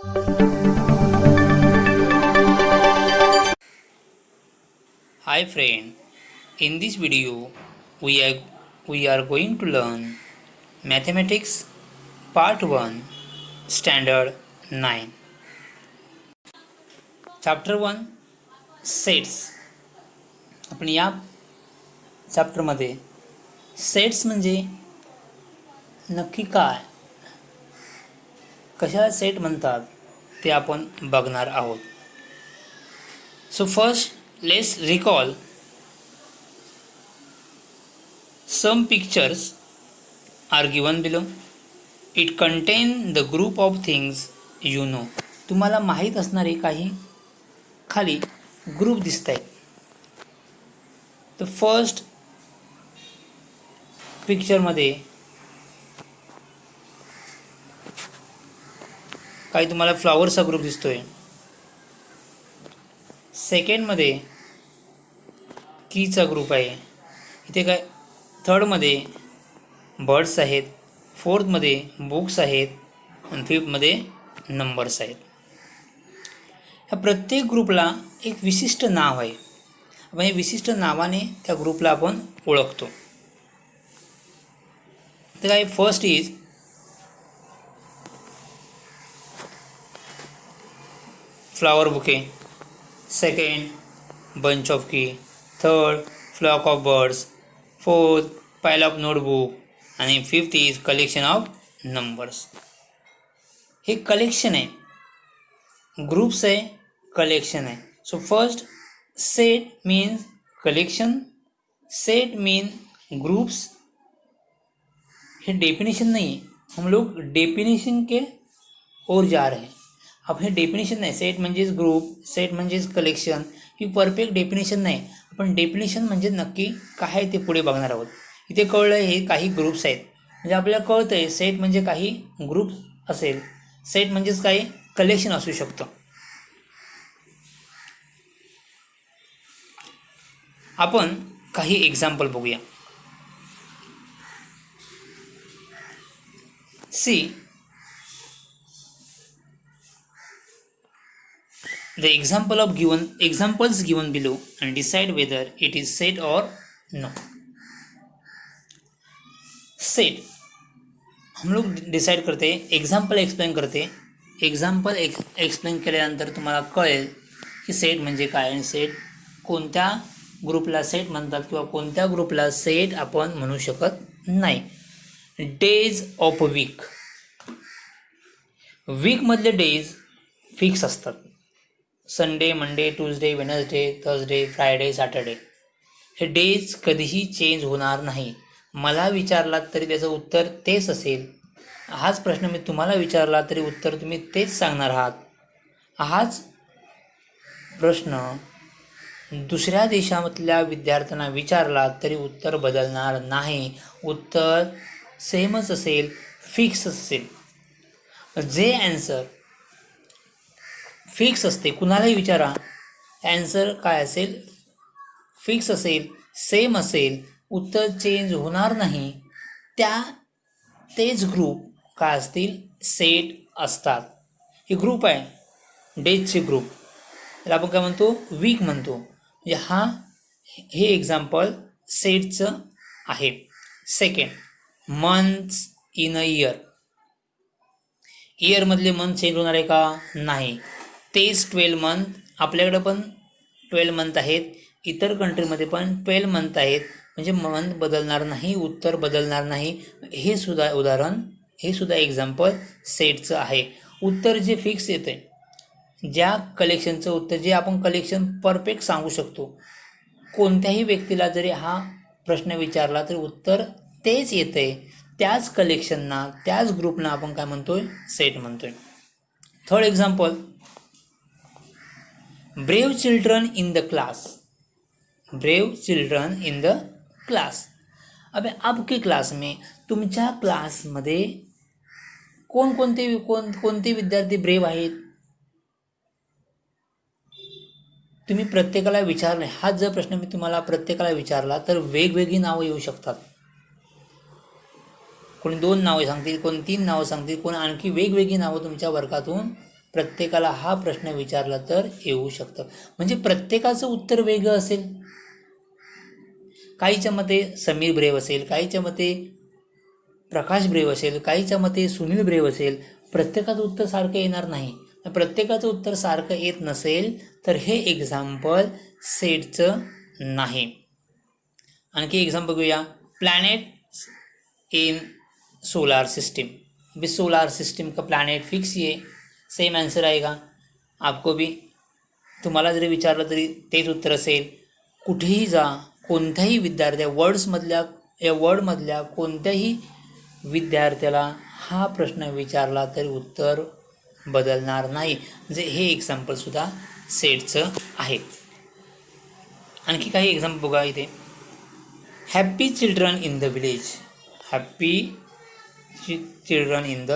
Hi friend, in this video we are going to learn Mathematics Part 1 Standard 9 Chapter 1 Sets. आपण या चॅप्टरमध्ये sets म्हणजे नक्की काय, कशाला सेट म्हणतात ते आपण बघणार आहोत. So first let's recall some pictures are given below. It contain the group of things you know. तुम्हाला माहीत असणारे काही खाली ग्रुप दिसत आहेत. तर फर्स्ट पिक्चरमध्ये काही तुम्हाला फ्लॉवरचा ग्रुप दिसतोय. सेकंडमध्ये कीचा ग्रुप आहे. इथे काय थर्डमध्ये बर्ड्स आहेत, फोर्थमध्ये बुक्स आहेत आणि फिफ्थमध्ये नंबर्स आहेत. ह्या प्रत्येक ग्रुपला एक विशिष्ट नाव आहे. आपण हे विशिष्ट नावाने त्या ग्रुपला आपण ओळखतो. तर काय first is flower bouquet, second bunch of key, third flock of birds, fourth pile of notebook आणि fifth is collection of numbers. हे कलेक्शन आहे, ग्रुप्स आहे, कलेक्शन आहे. So first set means collection, set mean groups. हे definition नहीं है, हम लोग definition K or जा रहे हैं. अब हे डेफिनेशन नाही, सेट म्हणजेच ग्रुप, सेट म्हणजेच कलेक्शन, ही परफेक्ट डेफिनेशन नाही. आपण डेफिनेशन म्हणजे नक्की काय आहे ते पुढे बघणार आहोत. इथे कळलं हे काही ग्रुप्स आहेत, म्हणजे आपल्याला कळतं आहे सेट म्हणजे काही ग्रुप असेल, सेट म्हणजेच काही कलेक्शन असू शकतं. आपण काही एक्झाम्पल बघूया. See the examples given below and decide whether it is set or no. Set हम लोग डिसाइड करते, एग्जाम्पल एक्सप्लेन करते. एग्जाम्पल एक्सप्लेन केल्यानंतर तुम्हाला कळेल की सेट म्हणजे काय आणि सेट कोणत्या ग्रुपला सेट म्हणतात किंवा कोणत्या ग्रुपला सेट आपण म्हणू शकत नाही. डेज ऑफ वीक, वीकमधले डेज फिक्स असतात. Sunday, Monday, Tuesday, Wednesday, Thursday, Friday, Saturday. हे डेज कधीही चेंज होणार नाही. मला विचारलात तरी त्याचं उत्तर तेच असेल. हाच प्रश्न मी तुम्हाला विचारला तरी उत्तर तुम्ही तेच सांगणार आहात. हाच प्रश्न दुसऱ्या देशामधल्या विद्यार्थ्यांना विचारला तरी उत्तर बदलणार नाही. उत्तर सेमच असेल, फिक्स असेल. जे ॲन्सर फिक्स असते, कुणालाही विचारा, ॲन्सर काय असेल, फिक्स असेल, सेम असेल, उत्तर चेंज होणार नाही. तेच ग्रुप काय असतील, सेट असतात. हे ग्रुप आहे डेजचे ग्रुप, त्याला आपण काय म्हणतो, वीक म्हणतो. म्हणजे हे एक्झाम्पल सेटचं आहे. Second months in a year. इयरमधले मंथ चेंज होणार आहे का, नाही. तेच 12 मंथ, आपल्याकडे पण 12 मंथ आहेत, इतर कंट्रीमध्ये पण 12 मंथ आहेत. म्हणजे मंथ बदलणार नाही, उत्तर बदलणार नाही. हे सुद्धा उदाहरण, हे सुद्धा एक्झाम्पल सेटचं आहे. उत्तर जे फिक्स येतं आहे, ज्या कलेक्शनचं उत्तर, जे आपण कलेक्शन परफेक्ट सांगू शकतो. कोणत्याही व्यक्तीला जरी हा प्रश्न विचारला तरी उत्तर तेच येतं आहे. त्याच कलेक्शनना, त्याच ग्रुपना आपण काय म्हणतोय, सेट म्हणतोय. Third example, brave children in the class. Brave children in the class. अब आपके क्लास में, तुमच्या क्लासमध्ये कोणते विद्यार्थी ब्रेव आहेत, तुम्ही प्रत्येकाला विचारले. हा जर प्रश्न मी तुम्हाला प्रत्येकाला विचारला तर वेगवेगळी नावं येऊ शकतात. कोणी 2 नावं सांगतील, कोणी 3 नावं सांगतील, कोणी आणखी वेगवेगळी नावं तुमच्या वर्गातून प्रत्येकाला हा प्रश्न विचारला तर येऊ शकतं. म्हणजे प्रत्येकाचं उत्तर वेगळं असेल. काहीच्या मते समीर ब्रेव असेल, काहीच्या मते प्रकाश ब्रेव असेल, काहीच्या मते सुनील ब्रेव असेल. प्रत्येकाचं उत्तर सारखं येणार नाही. प्रत्येकाचं उत्तर सारखं येत नसेल तर हे एक्झाम्पल सेटचं नाही. आणखी एक्झाम्पल बघूया. Planet in solar system. भी सोलार सिस्टम का प्लॅनेट फिक्स ये सेम आंसर आएगा. आपको भी तुम्हाला जरी विचारलं तरी तेच उत्तर असेल. कुठेही जा, कोणत्याही वर्डमधल्या कोणत्याही विद्यार्थ्याला हा प्रश्न विचारला तरी उत्तर बदलणार नाही. म्हणजे हे एक्झाम्पलसुद्धा सेटचं आहे. आणखी काही एक्झाम्पल बघा इथे. Happy children in the village. Happy children in the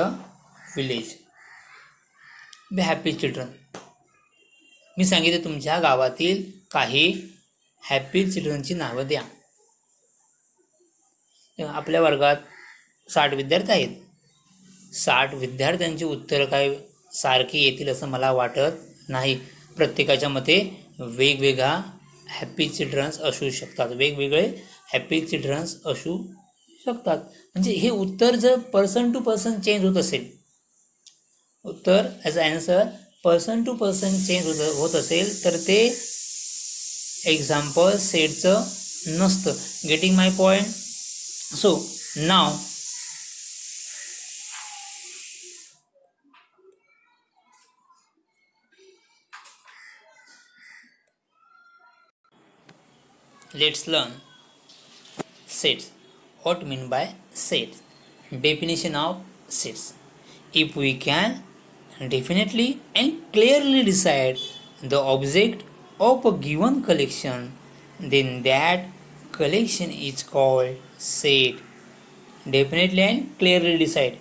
village. Happy children, मी सांगितलं तुमच्या गावातील काही हॅपी चिल्ड्रनची नावं द्या. आपल्या वर्गात 60 विद्यार्थी आहेत. 60 विद्यार्थ्यांची उत्तरं काय सारखी येतील असं मला वाटत नाही. प्रत्येकाच्या मते वेगवेगळा हॅपी चिल्ड्रन्स असू शकतात, वेगवेगळे हॅपी चिल्ड्रन्स असू शकतात. म्हणजे हे उत्तर जर पर्सन टू पर्सन चेंज होत असेल, उत्तर as answer person to person change होत असेल तर ते एक्झाम्पल सेटचं नसतं. Getting my point? So now let's learn sets. What mean by sets? Definition of sets. If we can definitely and clearly decide the object of a given collection, then that collection is called set. Definitely and clearly decide.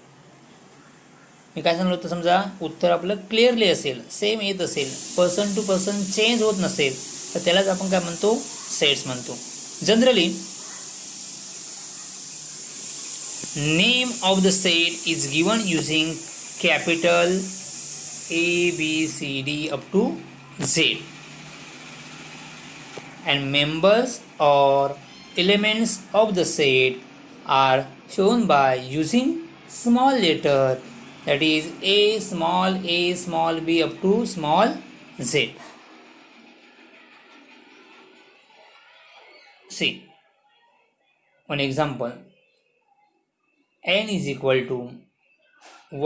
मी काय सांगलो होतं, समजा उत्तर आपलं clearly असेल, same येत असेल, person to person change होत नसेल तर त्यालाच आपण काय म्हणतो, सेट्स म्हणतो. Generally name of the set is given using capital ABCD up to Z, and members or elements of the set are shown by using small letter, that is a small b up to small z. See one example. N is equal to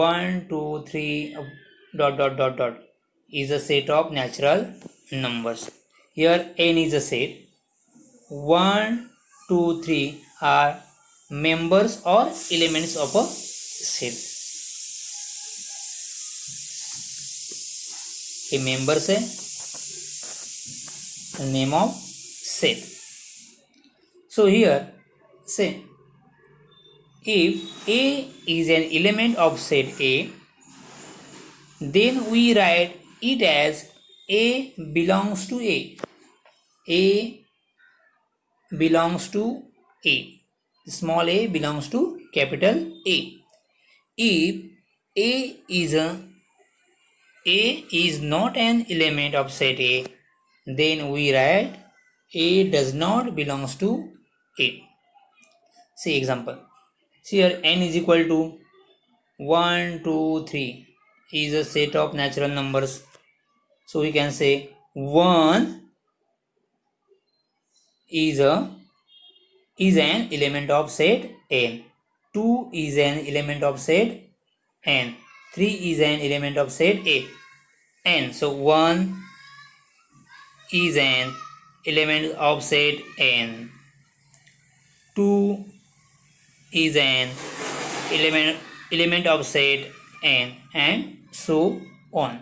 1 2 3 ... is a set of natural numbers. Here n is a set. 1 2 3 are members or elements of a set. A members है, name of set. So here say if A is an element of set A, then we write it as A belongs to A. A belongs to A. Small a belongs to capital A. If A is not an element of set A, then we write A does not belongs to A. See example. See here n is equal to 1 2 3 is a set of natural numbers. So we can say 1 is an element of set n, 2 is an element of set n, 3 is an element of set A n. So 1 is an element of set n, 2 is an element of set n, and so on.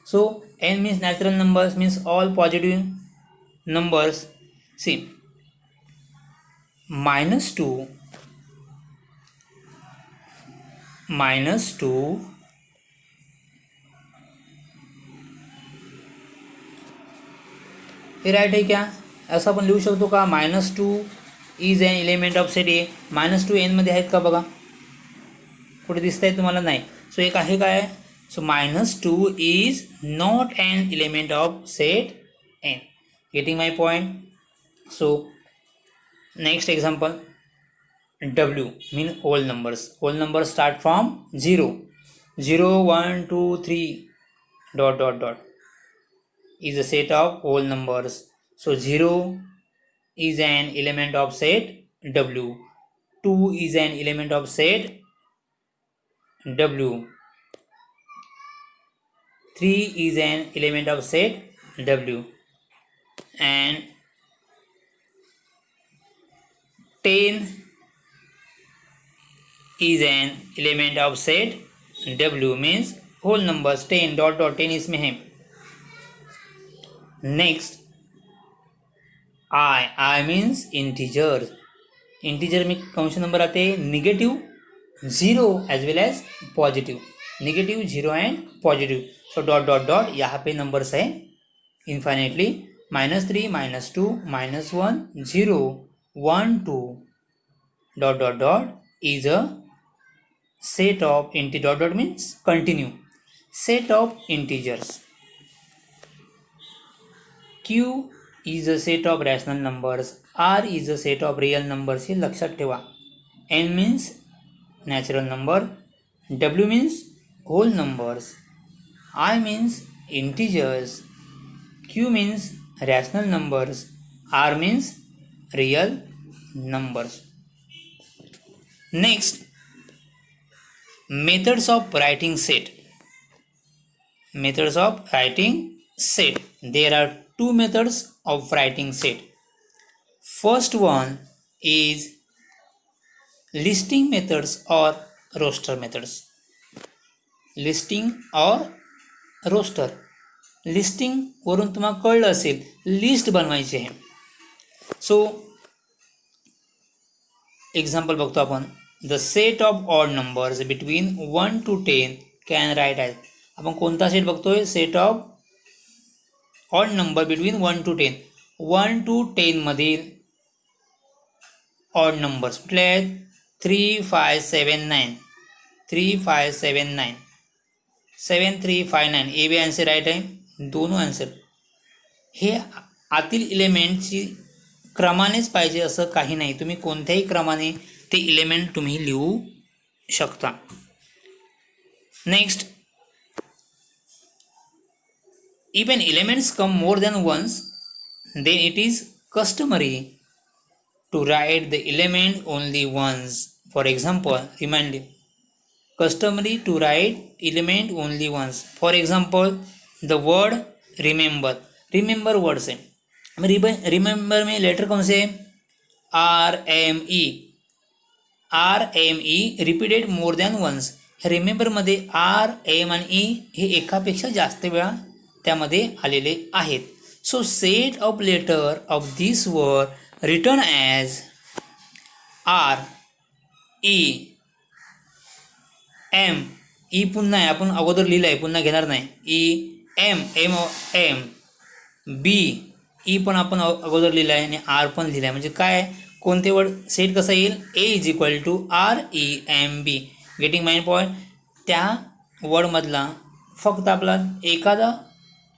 So n means natural numbers, means all positive numbers. See -2 हे right आहे क्या? असं आपण लिहू शकतो का? -2 is an element of set ए. -2 एनमध्ये आहेत का बघा? कुठे दिसत आहे तुम्हाला? नाही. सो एक आहे काय, So minus 2 is not an element of set n. Getting my point? So next example, W mean whole numbers. Whole numbers start from 0. 0, 1, 2, 3 dot dot dot is a set of whole numbers. So 0 is an element of set W. 2 is an element of set W. 3 is an element of set W. And 10 is an element of set W, means whole numbers 10 dot dot 10 इसमें है. Next, I means integer. Integer में कौन से number आते हैं? Negative, zero as well as positive. Negative, zero and positive. So dot dot dot यहाँ पे numbers है infinitely. -3, -2, -1, 0, 1, 2 dot dot dot is a set of dot dot means continue set of integers. Q is a set of rational numbers. R is a set of real numbers. हे लक्षात ठेवा. N means natural number. W means whole numbers. I means integers. Q means rational numbers. R means real numbers. Next, methods of writing set. Methods of writing set. There are two methods of writing set. First one is listing methods or roster methods. Listing or roster. Listing वरून तुम्हाला कळलं असेल, list बनवायची आहे. So example बघतो आपण. The set of odd numbers between 1 to 10 can write as. आपण कोणता सेट बघतोय? Set of odd number between 1 to 10. 1 to 10 मधील ऑड नंबर्स कुठले आहेत? 3, 5, 7, 9. 3, 5, 7, 9. 7, 3, 5, 9. ए बी आन्सर राईट आहे. दोनों आन्सर. हे आतील इलेमेंटची क्रमानेच पाहिजे असं काही नाही. तुम्ही कोणत्याही क्रमाने ते इलेमेंट तुम्ही लिहू शकता. Next, if an elements come more than once, then it is customary to write the element only once. For example, reminding, customary to write element only once. For example, the word remember. remember word say remember में letter कौन से? RME. RME repeated more than once. Remember मध्ये R, M आणि E हे एकापेक्षा जास्त वेळा त्यामध्ये आलेले आहेत. So set of letter of this word written as REM. E पुन्हा आहे, आपण अगोदर लिहिलं आहे, पुन्हा घेणार नाही. EM B. ई पण आपण अगोदर लिहिलं आहे आणि आर पण लिहिलं आहे. म्हणजे काय, कोणते वर्ड सेट कसं येईल? A is equal to REMB. Getting my point. त्या वर्डमधला फक्त आपला एखादा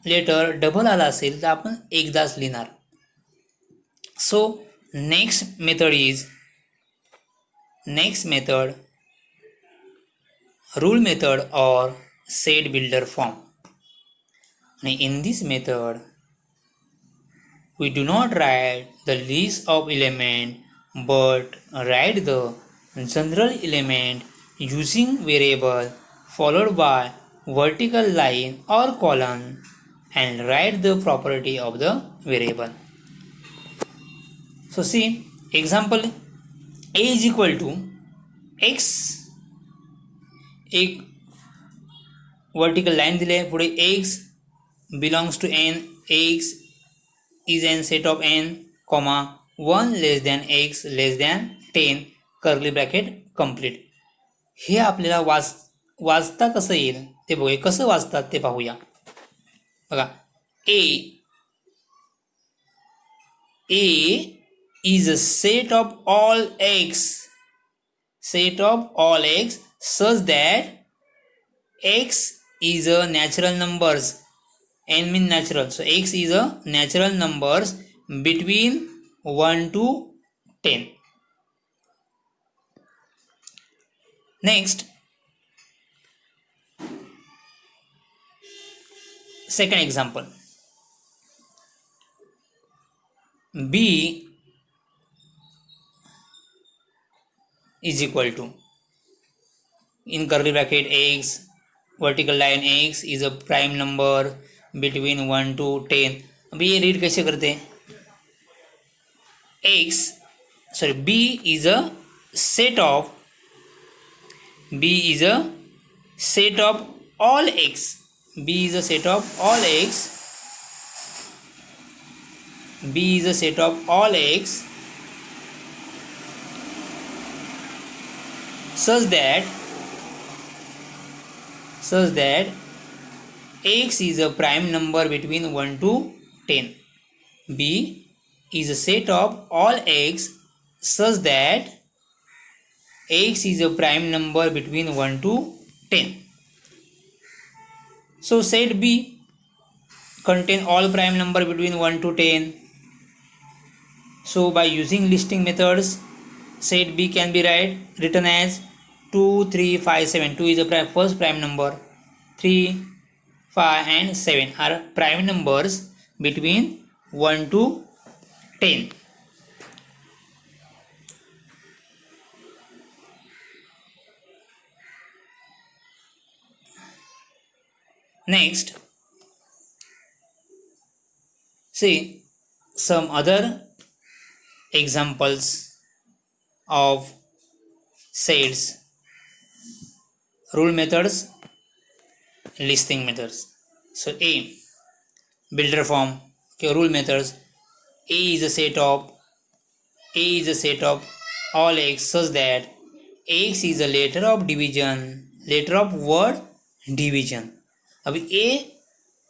लेटर डबल आला असेल तर आपण एकदाच लिहिणार. So next method rule method or set builder form. And in this method we do not write the list of element but write the general element using variable followed by vertical line or column and write the property of the variable. So see example, A is equal to x. एक vertical line दिली आहे, पुढे x belongs to n, x is an set of n, 1 less than x less than 10 curly bracket complete. हे आपल्याला वाचता कसं येईल ते बघूया. कसं वाचतात ते पाहूया. बघा, A is a set of all x such that x is a natural numbers. N mean natural, so x is a natural numbers between 1 to 10. Next, second example, b is equal to, in curly bracket, x vertical line x is a prime number between 1 to 10. अभी ये read कैसे करते हैं? x, sorry, b is a set of, b is a set of all x, b is a set of all x, b is a set of all x such that x is a prime number between 1 to 10. b is a set of all x such that x is a prime number between 1 to 10. So set b contain all prime number between 1 to 10. So by using listing methods, set b can be written as 2, 3, 5, 7. 2 is the first prime number. 3, 5 and 7 are prime numbers between 1 to 10. Next, see some other examples of sets, rule methods, listing methods. So A, builder form. Okay, rule methods. A is a set of all x such that x is a letter of division, letter of word division. अभी A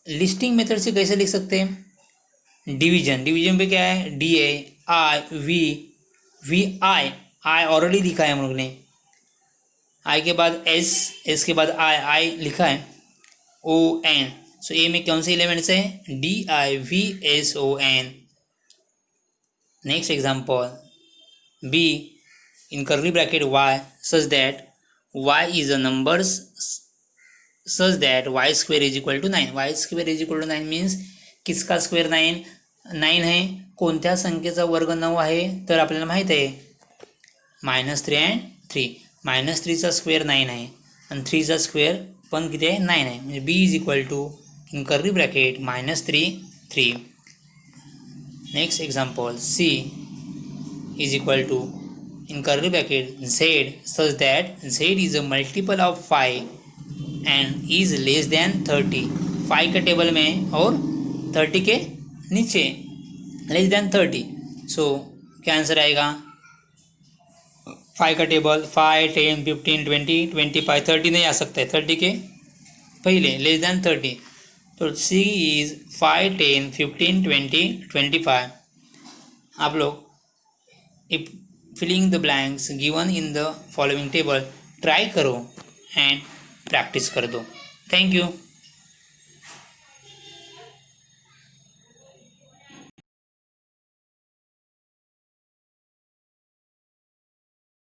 listing method से कैसे लिख सकते हैं? Division पे क्या है? D A I V I already लिखा है हम लोग ने, आई के बाद एस के बाद आई लिखा है, ओ एन. सो ए में कौन से एलिमेंट्स है? D I V S O N. Next example, B in curly bracket Y such that Y is a numbers such that Y square is equal to 9. Y square is equal to 9 मीन्स किसका square 9 आहे? कोणत्या संख्येचा वर्ग 9 आहे? तर आपल्याला माहीत आहे -3 and 3. -3चा स्क्वेअर 9 आहे आणि 3चा स्क्वेअर पण किती आहे? 9 आहे. म्हणजे B is equal to in curly bracket -3. Next example, C is equal to in curly bracket z such that z is a multiple of 5 and is less than 30. 5 K table में और 30 के नीचे, less than 30. So क्या answer आएगा? 5 का table 5, 10, 15, 20, 25, 30 नहीं आ सकता है, 30 के पहले, लेस देन 30. तो सी इज 5, 10, 15, 20, 25. आप लोग if filling the blanks given in the following table, try करो एंड प्रैक्टिस कर दो. Thank you.